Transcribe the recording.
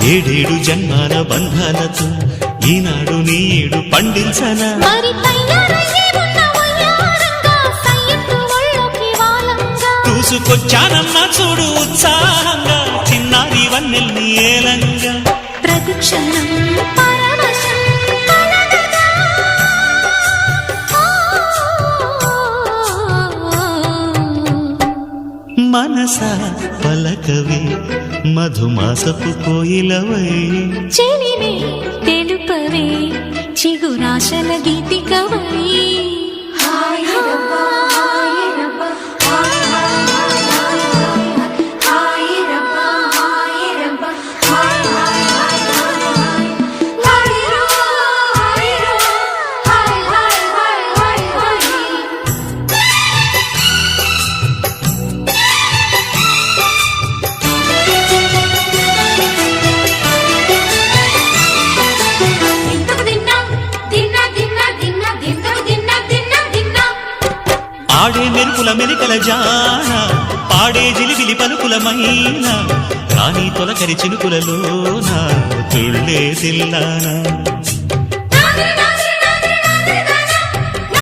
ఏడేడు జన్మాల బంధాలతో ఈనాడు నీడు పండించనా చూసుకొచ్చానమ్మా చూడు ఉత్సాహంగా చిన్నారి వన్నెల్ని ఏలంగా ప్రతిక్షణం మనసా పలకవే మధుమాసపు కోయిలవై చెలిమే తెలుపవే చిగురాశల గీతికవై ఆడే మెరుపుల మెరికల జాన పాడే జిలిబిలి పలుకులమైన రాణి తొలకరి చినుకులలోన తుళ్ళే తిల్లానా